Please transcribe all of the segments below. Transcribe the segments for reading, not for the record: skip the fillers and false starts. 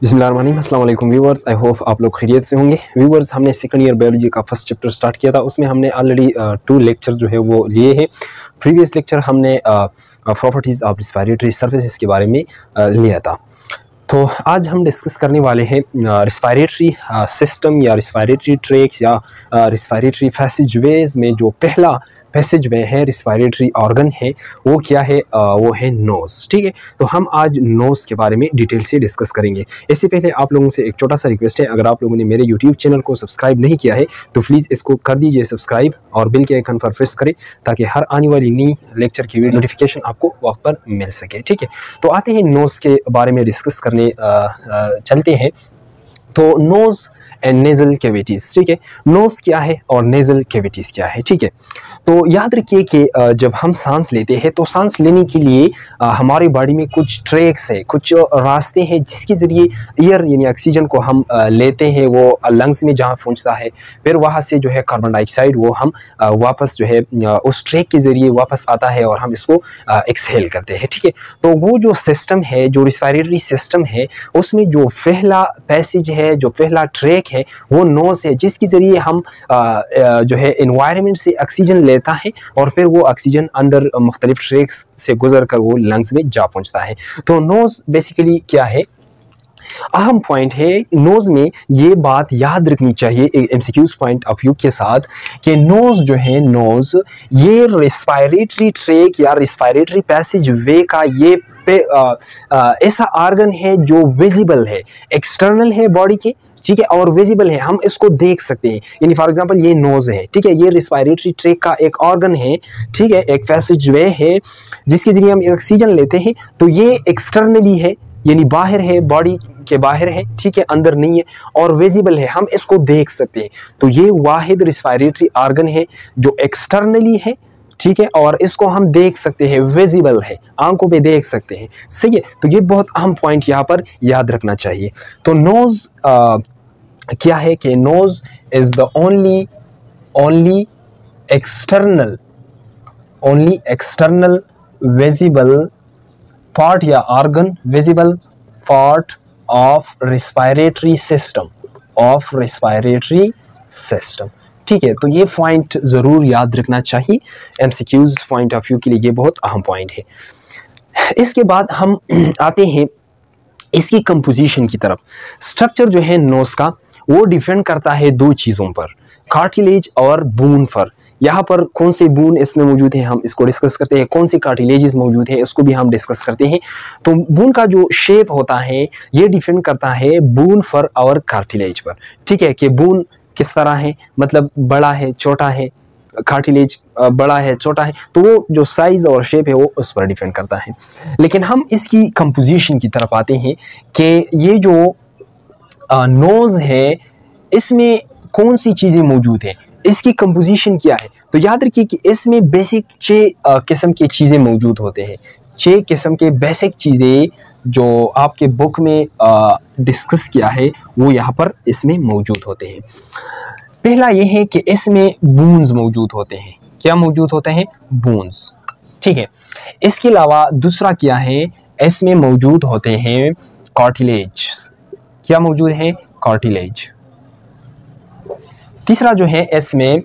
बिस्मिल्लाहिर्रहमानिर्रहीम, अस्सलाम वालेकुम व्यूअर्स। आई होप आप लोग खैरियत से होंगे। व्यूअर्स, हमने सेकंड ईयर बायोलॉजी का फर्स्ट चैप्टर स्टार्ट किया था। उसमें हमने ऑलरेडी 2 लेक्चर जो है वो लिए हैं। प्रीवियस लेक्चर हमने प्रॉपर्टीज़ ऑफ रेस्पिरेटरी सर्फेसेस के बारे में लिया था। तो आज हम डिस्कस करने वाले हैं रेस्पिरेटरी सिस्टम या रेस्पिरेटरी ट्रैक्स या रेस्पिरेटरी पैसेजवेज में जो पहला पैसेज वे है, रेस्पिरेटरी ऑर्गन है, वो क्या है? वो है नोज़। ठीक है, तो हम आज नोज़ के बारे में डिटेल से डिस्कस करेंगे। इससे पहले आप लोगों से एक छोटा सा रिक्वेस्ट है, अगर आप लोगों ने मेरे यूट्यूब चैनल को सब्सक्राइब नहीं किया है तो प्लीज़ इसको कर दीजिए सब्सक्राइब और बेल के आइकन पर प्रेस करें ताकि हर आने वाली नई लेक्चर की वीडियो नोटिफिकेशन आपको वक्त पर मिल सके। ठीक है, तो आते हैं नोज़ के बारे में डिस्कस करने चलते हैं। तो नोज़ एंड नेज़ल कैविटीज़। ठीक है, नोज़ क्या है और नेज़ल कैविटीज़ क्या है? ठीक है, तो याद रखिए कि जब हम सांस लेते हैं तो सांस लेने के लिए हमारे बॉडी में कुछ ट्रैक्स है, कुछ रास्ते हैं जिसके ज़रिए एयर यानी ऑक्सीजन को हम लेते हैं, वो लंग्स में जहाँ पहुँचता है, फिर वहाँ से जो है कार्बन डाइऑक्साइड वो हम वापस जो है उस ट्रैक के ज़रिए वापस आता है और हम इसको एक्सहेल करते हैं। ठीक है, तो वो जो सिस्टम है, जो रेस्पिरेटरी सिस्टम है, उसमें जो पहला पैसेज है, जो पहला ट्रैक है, वो नोज़ है, जिसके ज़रिए हम जो है एनवायरनमेंट से ऑक्सीजन लेता है और फिर वो ऑक्सीजन अंदर मुख्तलिफ ट्रैक्स से गुजर कर वो लंग्स में जा पहुंचता है। तो नोज़ बेसिकली क्या है? अहम पॉइंट है नोज़ में, ये बात याद रखनी चाहिए एक एमसीक्यूज पॉइंट ऑफ व्यू के साथ कि नोज़ जो है, नोज़ ये रेस्पिरेटरी ट्रैक या रेस्पिरेटरी पैसेज वे का ये ऐसा ऑर्गन है जो विजिबल है, एक्सटर्नल है बॉडी के। ठीक है, और विजिबल है, हम इसको देख सकते हैं। यानी फॉर एग्जांपल ये नोज़ है, ठीक है, ये रेस्पिरेटरी ट्रैक का एक ऑर्गन है, ठीक है, एक पैसेज वे है जिसके जरिए हम ऑक्सीजन लेते हैं। तो ये एक्सटर्नली है, यानी बाहर है, बॉडी के बाहर है, ठीक है, अंदर नहीं है, और विजिबल है, हम इसको देख सकते हैं। तो ये वाहिद रेस्पिरेटरी ऑर्गन है जो एक्सटर्नली है, ठीक है, और इसको हम देख सकते हैं, विजिबल है, आंखों पे देख सकते हैं। सही है, तो ये बहुत अहम पॉइंट यहाँ पर याद रखना चाहिए। तो नोज़ क्या है कि nose is the only external visible part या organ, visible part of respiratory system. ठीक है, तो ये पॉइंट ज़रूर याद रखना चाहिए, एमसीक्यूज पॉइंट ऑफ व्यू के लिए ये बहुत अहम पॉइंट है। इसके बाद हम आते हैं इसकी कंपोजिशन की तरफ। स्ट्रक्चर जो है नोज़ का वो डिपेंड करता है दो चीज़ों पर, कार्टिलेज और बोन पर। यहाँ पर कौन से बोन इसमें मौजूद है हम इसको डिस्कस करते हैं, कौन से कार्टिलेजेस मौजूद है इसको भी हम डिस्कस करते हैं। तो बोन का जो शेप होता है ये डिपेंड करता है बोन पर और कार्टिलेज पर। ठीक है, कि बोन किस तरह है, मतलब बड़ा है, छोटा है, कार्टिलेज बड़ा है, छोटा है, तो वो जो साइज और शेप है वो उस पर डिपेंड करता है। लेकिन हम इसकी कंपोजिशन की तरफ आते हैं कि ये जो नोज़ है इसमें कौन सी चीज़ें मौजूद हैं, इसकी कंपोजिशन क्या है। तो याद रखिए कि इसमें बेसिक 6 किस्म की चीज़ें मौजूद होते हैं। 6 किस्म के बेसिक चीज़ें जो आपके बुक में डिस्कस किया है वो यहाँ पर इसमें मौजूद होते हैं। पहला ये है कि इसमें बोन्स मौजूद होते हैं। क्या मौजूद होते हैं? बोन्स। ठीक है, इसके अलावा दूसरा क्या है, इसमें मौजूद होते हैं कार्टिलेज। क्या मौजूद है? कार्टिलेज। तीसरा जो है इसमें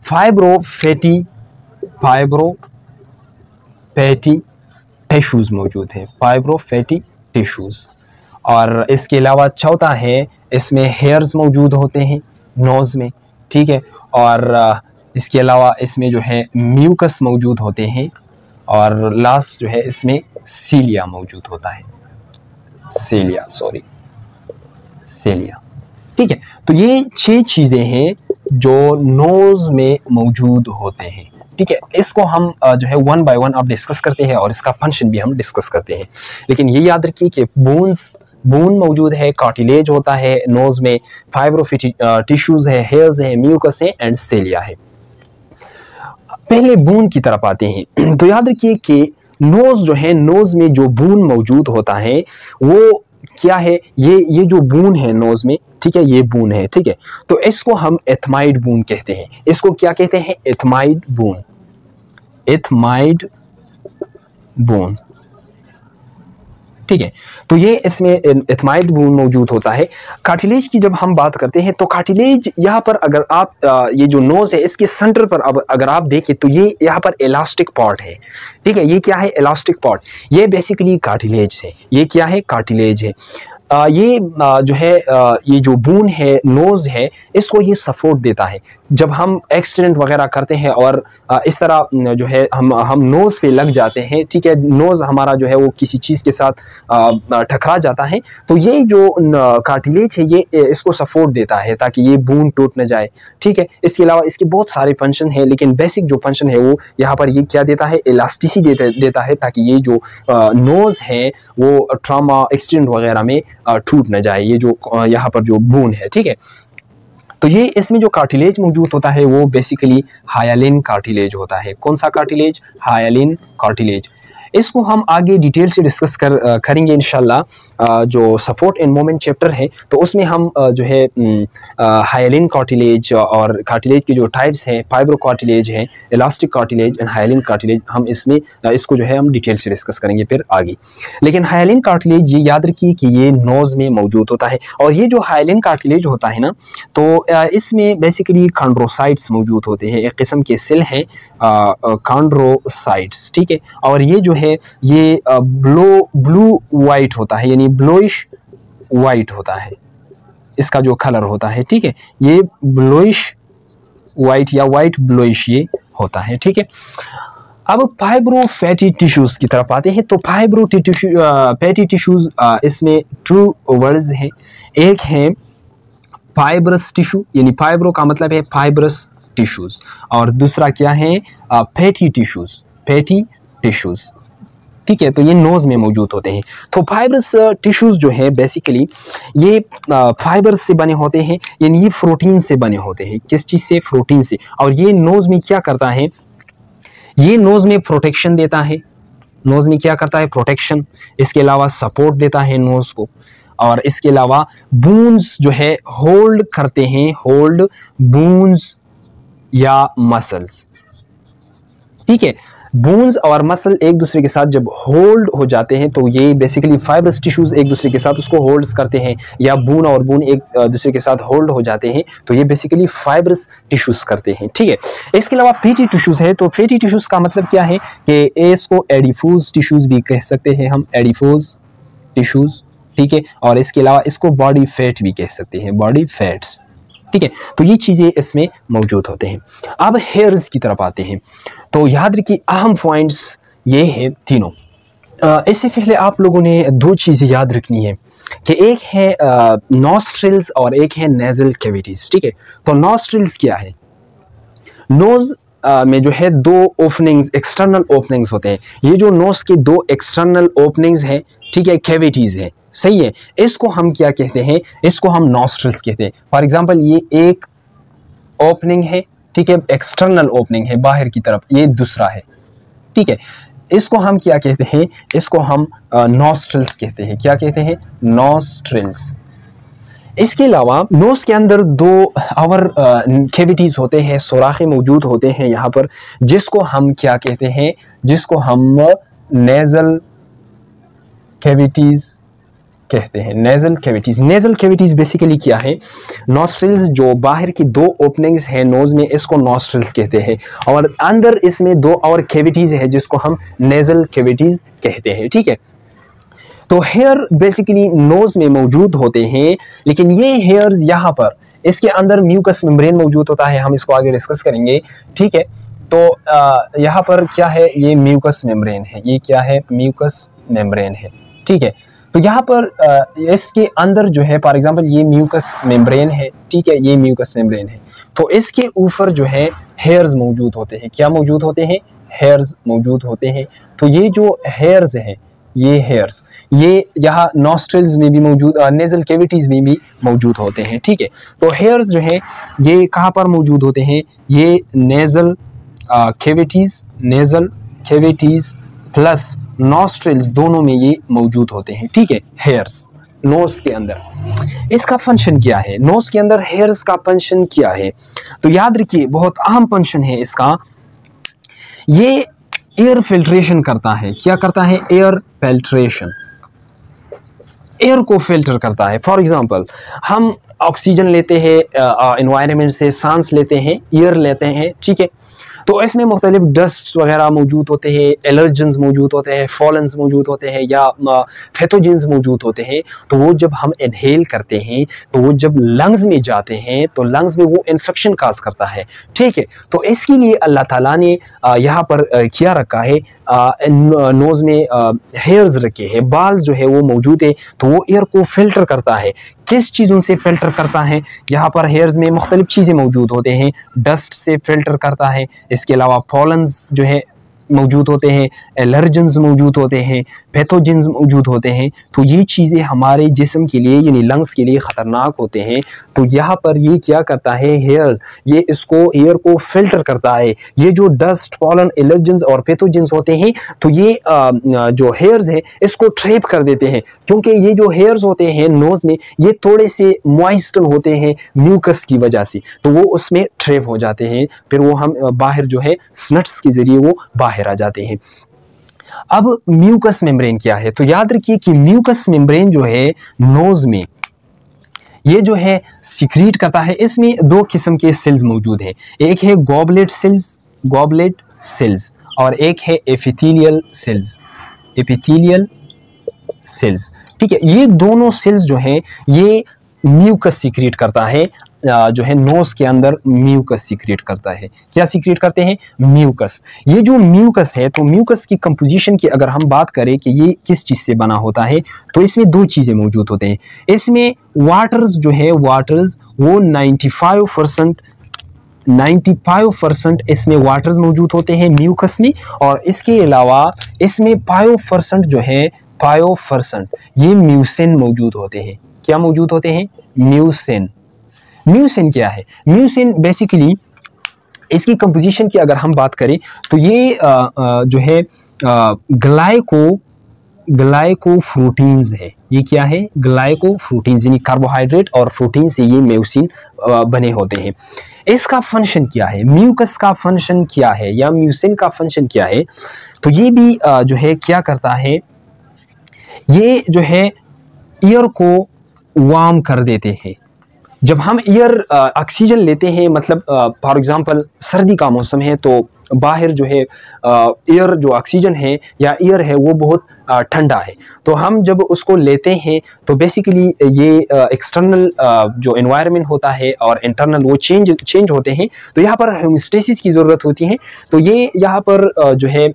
फाइब्रोफैटी टिश्यूज मौजूद है, फाइब्रोफैटी टिश्यूज। और इसके अलावा चौथा है इसमें हेयर्स मौजूद होते हैं नोज़ में। ठीक है, और इसके अलावा इसमें जो है म्यूकस मौजूद होते हैं, और लास्ट जो है इसमें सीलिया मौजूद होता है, सीलिया। ठीक है, तो ये 6 चीज़ें हैं जो नोज़ में मौजूद होते हैं। ठीक है, इसको हम जो है 1 बाय 1 अब डिस्कस करते हैं और इसका फंक्शन भी हम डिस्कस करते हैं। लेकिन ये याद रखिए कि बोन मौजूद है, कार्टिलेज होता है नोज़ में, फाइब्रोफैटी टिश्यूज है, हेयर्स है, म्यूकस है एंड सीलिया है। पहले बोन की तरफ आते हैं। तो याद रखिए कि नोज़ जो है, नोज़ में जो बोन मौजूद होता है वो क्या है, ये जो बोन है नोज़ में, ठीक है, ये बोन है। ठीक है, तो इसको हम एथमाइड बोन कहते हैं। इसको क्या कहते हैं? एथमाइड बोन। ठीक है। तो ये इसमें एथमाइड बोन मौजूद होता है। कार्टिलेज की जब हम बात करते हैं तो कार्टिलेज यहाँ पर अगर आप ये जो नोज है इसके सेंटर पर अब अगर आप देखें तो ये यहाँ पर इलास्टिक पार्ट है, ठीक है। ये क्या है? Elastic part. ये बेसिकली कार्टिलेज है। ये क्या है? कार्टिलेज है। ये जो है ये जो बोन है, नोज है, इसको ये सपोर्ट देता है। जब हम एक्सीडेंट वगैरह करते हैं और इस तरह जो है हम नोज पे लग जाते हैं, ठीक है, नोज हमारा जो है वो किसी चीज़ के साथ टकरा जाता है, तो ये जो कार्टिलेज है ये इसको सपोर्ट देता है ताकि ये बोन टूट न जाए, ठीक है। इसके अलावा इसके बहुत सारे फंक्शन है, लेकिन बेसिक जो फंक्शन है वो यहाँ पर ये क्या देता है? इलास्टिसिटी देता है ताकि ये जो नोज है वो ट्रॉमा एक्सीडेंट वगैरह में टूट न जाए, ये जो यहाँ पर जो बोन है, ठीक है। तो ये इसमें जो कार्टिलेज मौजूद होता है वो बेसिकली हायालिन कार्टिलेज होता है। कौन सा कार्टिलेज? हायालिन कार्टिलेज। इसको हम आगे डिटेल से डिस्कस करेंगे इंशाल्लाह। जो सपोर्ट एंड मोमेंट चैप्टर है तो उसमें हम जो है हायालिन कार्टिलेज और कार्टिलेज के जो टाइप्स हैं, फाइब्रो कार्टिलेज है, इलास्टिक कार्टिलेज एंड हायालिन कार्टिलेज, हम इसमें इसको जो है हम डिटेल से डिस्कस करेंगे फिर आगे। लेकिन हायालिन कार्टिलेज ये याद रखिए कि ये नोज में मौजूद होता है। और ये जो हायालिन कार्टिलेज होता है ना, तो इसमें बेसिकली कॉन्ड्रोसाइट्स मौजूद होते हैं। एक किस्म के सेल हैं कॉन्ड्रोसाइट्स, ठीक है। और ये जो है ये ब्लू वाइट होता है, यानी ब्लूइश वाइट होता है, इसका जो कलर होता है, ठीक है। ये ब्लूइश वाइट या वाइट ब्लूइश ये होता है, ठीक है। अब फाइब्रो फैटी टिश्यूज की तरफ आते हैं। तो फाइब्रो फैटी टिश्यूज इसमें टू वर्ड्स हैं। एक है फाइब्रस टिश्यू, यानी फाइब्रो का मतलब है फाइब्रस टिश्यूज, और दूसरा क्या है? फैटी टिश्यूज, फैटी टिश्यूज, ठीक है। तो ये नोज में मौजूद होते हैं। तो फाइब्रस टिश्यूज जो है बेसिकली ये फाइबर्स से बने होते हैं, यानी ये प्रोटीन से बने होते हैं। किस चीज़ से? प्रोटीन से। और ये नोज में क्या करता है? ये नोज में प्रोटेक्शन देता है। नोज में क्या करता है? प्रोटेक्शन। इसके अलावा सपोर्ट देता है नोज को, और इसके अलावा बोन्स जो है होल्ड करते हैं, होल्ड बोन्स या मसल्स, ठीक है। बोन्स और मसल एक दूसरे के साथ जब होल्ड हो जाते हैं तो ये बेसिकली फाइब्रस टिश्यूज एक दूसरे के साथ उसको होल्ड करते हैं, या बोन और बोन एक दूसरे के साथ होल्ड हो जाते हैं, तो ये बेसिकली फाइब्रस टिश्यूज करते हैं, ठीक है। इसके अलावा फैटी टिश्यूज है। तो फैटी टिश्यूज का मतलब क्या है कि इसको एडिपोज टिश्यूज भी कह सकते हैं हम, एडिपोज टिश्यूज, ठीक है। और इसके अलावा इसको बॉडी फैट भी कह सकते हैं, बॉडी फैट्स, ठीक है। तो ये चीज़ें इसमें मौजूद होते हैं। अब हेयर्स की तरफ आते हैं। तो याद रखिए अहम पॉइंट्स ये है तीनों। इससे पहले आप लोगों ने दो चीज़ें याद रखनी है कि एक है नॉस्ट्रिल्स और एक है नेजल कैविटीज, ठीक है। तो नॉस्ट्रिल्स क्या है? नोज में जो है दो ओपनिंग्स, एक्सटर्नल ओपनिंग्स होते हैं। ये जो नोज के दो एक्सटर्नल ओपनिंग्स हैं, ठीक है, कैविटीज है, सही है। इसको हम क्या कहते हैं? इसको हम नॉस्ट्रिल्स कहते हैं। फॉर एग्जांपल ये एक ओपनिंग है, ठीक है, एक्सटर्नल ओपनिंग है बाहर की तरफ, ये दूसरा है, ठीक है। इसको हम क्या कहते हैं? इसको हम नॉस्ट्रिल्स कहते हैं। क्या कहते हैं? नॉस्ट्रिल्स। इसके अलावा नोज के अंदर दो और कैविटीज होते हैं, सुराखें मौजूद होते हैं यहाँ पर, जिसको हम क्या कहते हैं? जिसको हम नेजल कैविटीज कहते हैं। Nasal cavities. Nasal cavities basically क्या है? नॉस्ट्रिल्स जो बाहर की दो ओपनिंग्स हैं नोज में, इसको नॉस्ट्रिल्स कहते हैं, और अंदर इसमें दो और कैविटीज है जिसको हम नेजल कैविटीज कहते हैं, ठीक है। तो हेयर बेसिकली नोज में मौजूद होते हैं, लेकिन ये हेयर्स यहाँ पर इसके अंदर म्यूकस मेम्ब्रेन मौजूद होता है, हम इसको आगे डिस्कस करेंगे, ठीक है। तो यहाँ पर क्या है? ये म्यूकस मेम्ब्रेन है। ये क्या है? म्यूकस मेम्ब्रेन है, ठीक है। तो यहाँ पर इसके अंदर जो है फॉर एग्जांपल ये म्यूकस मेम्ब्रेन है, ठीक है, ये म्यूकस मेम्ब्रेन है। तो इसके ऊपर जो है हेयर्स मौजूद होते हैं। क्या मौजूद होते हैं? हेयर्स मौजूद होते हैं। तो ये जो हेयर्स हैं, ये हेयर्स ये यहाँ नॉस्ट्रिल्स में भी मौजूद, नेजल कैविटीज में भी मौजूद होते हैं, ठीक है। तो हेयर्स जो है ये कहाँ पर मौजूद होते हैं? ये nasal cavities, nasal cavities plus nostrils दोनों में ये मौजूद होते हैं, ठीक है। हेयर्स नोज के अंदर, इसका फंक्शन क्या है? नोज के अंदर हेयर्स का फंक्शन क्या है? तो याद रखिए बहुत अहम फंक्शन है इसका। ये एयर फिल्ट्रेशन करता है। क्या करता है? एयर फिल्ट्रेशन, एयर को फिल्टर करता है। फॉर एग्जांपल हम ऑक्सीजन लेते हैं एनवायरनमेंट से, सांस लेते हैं, एयर लेते हैं, ठीक है, तो इसमें मुख्तलिफ डस्ट वगैरह मौजूद होते हैं, एलर्जेंस मौजूद होते हैं, फॉलन्स मौजूद होते हैं या पैथोजेंस मौजूद होते हैं। तो वो जब हम इनहेल करते हैं तो वो जब लंग्स में जाते हैं तो लंग्स में वो इन्फेक्शन काज करता है, ठीक है। तो इसके लिए अल्लाह ताला ने यहाँ पर किया रखा है, नोज में हेयर्स रखे हैं, बाल्स जो है वो मौजूद है, तो वो एयर को फिल्टर करता है। किस चीज़ों से फिल्टर करता है? यहाँ पर हेयर्स में मुख्तलिफ चीज़ें मौजूद होते हैं, डस्ट से फिल्टर करता है, इसके अलावा पॉलन्स जो है मौजूद होते हैं, एलर्जेंस मौजूद होते हैं, पैथोजेंस मौजूद होते हैं। तो ये चीज़ें हमारे जिस्म के लिए यानी लंग्स के लिए ख़तरनाक होते हैं। तो यहाँ पर ये क्या करता है, हेयर्स, ये इसको एयर को फिल्टर करता है। ये जो डस्ट, पॉलन, एलर्जेंस और पैथोजेंस होते हैं तो ये जो हेयर्स हैं इसको ट्रैप कर देते हैं, क्योंकि ये जो हेयर्स होते हैं नोज़ में ये थोड़े से मॉइस्टन होते हैं म्यूकस की वजह से, तो वो उसमें ट्रैप हो जाते हैं। फिर वो हम बाहर जो है स्नट्स के ज़रिए वो बाहर आ जाते हैं। अब म्यूकस मेम्ब्रेन क्या है? तो याद रखिए कि म्यूकस मेम्ब्रेन जो है नोज में ये जो है सिक्रीट करता है। इसमें दो किस्म के सेल्स मौजूद हैं, एक है गॉबलेट सेल्स और एक है एपिथेलियल सेल्स, ठीक है। ये दोनों सेल्स जो हैं ये म्यूकस सिक्रीट करता है, जो है नोज के अंदर म्यूकस सिक्रीट करता है। क्या सिक्रीट करते हैं? म्यूकस। ये जो म्यूकस है, तो म्यूकस की कंपोजिशन की अगर हम बात करें कि ये किस चीज़ से बना होता है, तो इसमें दो चीज़ें मौजूद होते हैं। इसमें वाटर्स जो है वो 95% इसमें वाटर्स मौजूद होते हैं म्यूकस में, और इसके अलावा इसमें 5% जो है 5% ये म्यूसिन मौजूद होते हैं। क्या मौजूद होते हैं? म्यूसिन क्या है? म्यूसिन बेसिकली इसकी कंपोजिशन की अगर हम बात करें तो ये जो है ग्लाइकोप्रोटीन्स है। ये क्या है? ग्लाइकोप्रोटीन्स, यानी कार्बोहाइड्रेट और प्रोटीन से ये म्यूसिन बने होते हैं। इसका फंक्शन क्या है? म्यूकस का फंक्शन क्या है या म्यूसिन का फंक्शन क्या है? तो ये भी जो है क्या करता है, ये जो है ईयर को वार्म कर देते हैं। जब हम ऑक्सीजन लेते हैं, मतलब फॉर एग्जांपल सर्दी का मौसम है तो बाहर जो है एयर जो ऑक्सीजन है या एयर है वो बहुत ठंडा है, तो हम जब उसको लेते हैं तो बेसिकली ये एक्सटर्नल जो एनवायरनमेंट होता है और इंटरनल वो चेंज होते हैं। तो यहाँ पर होमोस्टेसिस की ज़रूरत होती है। तो ये यहाँ पर जो है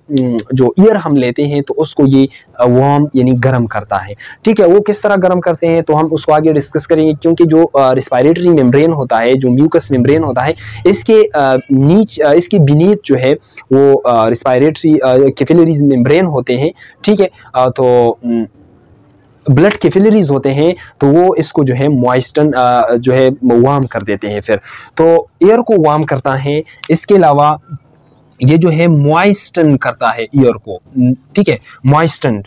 जो एयर हम लेते हैं तो उसको ये वार्म यानी गर्म करता है, ठीक है। वो किस तरह गर्म करते हैं तो हम उसको आगे डिस्कस करेंगे, क्योंकि जो रिस्पायरेटरी मेम्ब्रेन होता है, जो म्यूकस मेम्ब्रेन होता है, इसके बीनीथ जो है वो रिस्पायरेटरी कैपिलरीज मेम्ब्रेन होते हैं, ठीक है। तो ब्लड कैपिलरीज होते हैं, तो वो इसको जो है मॉइस्टन जो है वार्म कर देते हैं। फिर तो एयर को वार्म करता है, इसके अलावा ये जो है मॉइस्टन करता है एयर को, ठीक है, मॉइस्टन।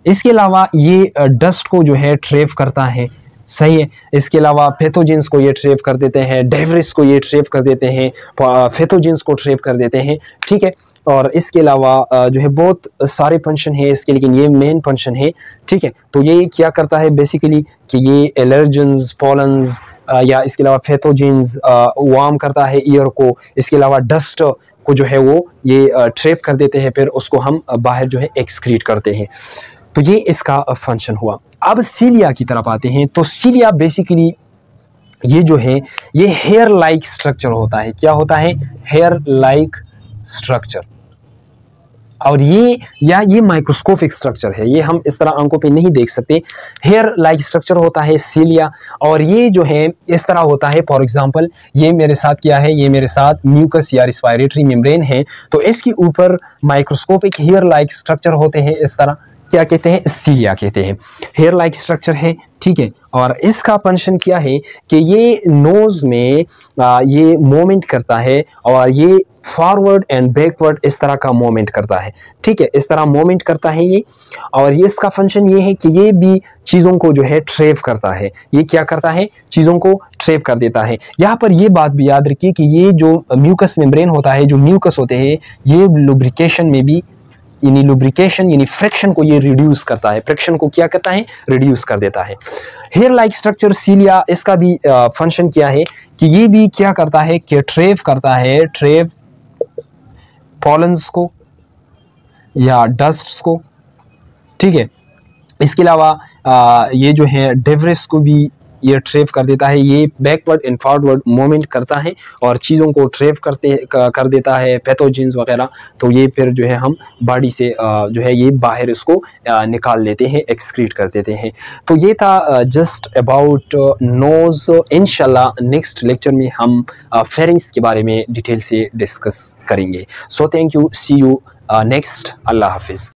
इसके अलावा ये डस्ट को जो है ट्रैप करता है, सही है। इसके अलावा पैथोजेंस को ये ट्रैप कर देते हैं, डेब्रिस को ये ट्रैप कर देते हैं, पैथोजेंस को ट्रैप कर देते हैं, ठीक है। और इसके अलावा जो है बहुत सारे फंक्शन है इसके, लेकिन ये मेन फंक्शन है, ठीक है। तो ये क्या करता है बेसिकली कि ये एलर्जेंस, पॉलन्स या इसके अलावा पैथोजेंस वार्म करता है ईयर को। इसके अलावा डस्ट को जो है वो ये ट्रैप कर देते हैं, फिर उसको हम बाहर जो है एक्सक्रीट करते हैं। तो ये इसका फंक्शन हुआ। अब सीलिया की तरफ आते हैं। तो सीलिया बेसिकली ये जो है ये हेयर लाइक स्ट्रक्चर होता है। क्या होता है? Hair like structure. और ये माइक्रोस्कोपिक स्ट्रक्चर है, ये हम इस तरह आंखों पे नहीं देख सकते। हेयर लाइक स्ट्रक्चर होता है सीलिया, और ये जो है इस तरह होता है। फॉर एग्जांपल ये मेरे साथ क्या है, ये मेरे साथ म्यूकस या रिस्पायरेटरी मेम्ब्रेन है, तो इसके ऊपर माइक्रोस्कोपिक हेयर लाइक स्ट्रक्चर होते हैं इस तरह। क्या कहते हैं? सीलिया कहते हैं। हेयर लाइक स्ट्रक्चर है, ठीक है। और इसका फंक्शन क्या है कि ये नोज में ये मूवमेंट करता है, और ये फॉरवर्ड एंड बैकवर्ड इस तरह का मूवमेंट करता है, ठीक है। इस तरह मूवमेंट करता है ये, और ये इसका फंक्शन ये है कि ये भी चीज़ों को जो है ट्रैप करता है। ये क्या करता है? चीज़ों को ट्रैप कर देता है। यहाँ पर ये बात भी याद रखिए कि ये जो म्यूकस मेम्ब्रेन होता है, जो म्यूकस होते हैं, ये लुब्रिकेशन में भी यानी लुब्रिकेशन यानी फ्रिक्शन को ये रिड्यूस करता है, फ्रिक्शन को क्या करता है, रिड्यूस कर देता है। हेयर लाइक स्ट्रक्चर सीलिया, इसका भी फंक्शन क्या है कि ये भी क्या करता है कि ट्रेव करता है, ट्रेव पॉलन्स को या डस्ट्स को, ठीक है। इसके अलावा ये जो है डेब्रिस को भी ये ट्रेव कर देता है, ये बैकवर्ड एंड फॉरवर्ड मूवमेंट करता है और चीज़ों को ट्रेव कर देता है, पैथोजेंस वगैरह। तो ये फिर जो है हम बॉडी से जो है ये बाहर इसको निकाल लेते हैं, एक्सक्रीट कर देते हैं। तो ये था जस्ट अबाउट नोज। इंशाल्लाह नेक्स्ट लेक्चर में हम फेरिंग्स के बारे में डिटेल से डिस्कस करेंगे। So thank you, see you next. अल्लाह हाफिज़।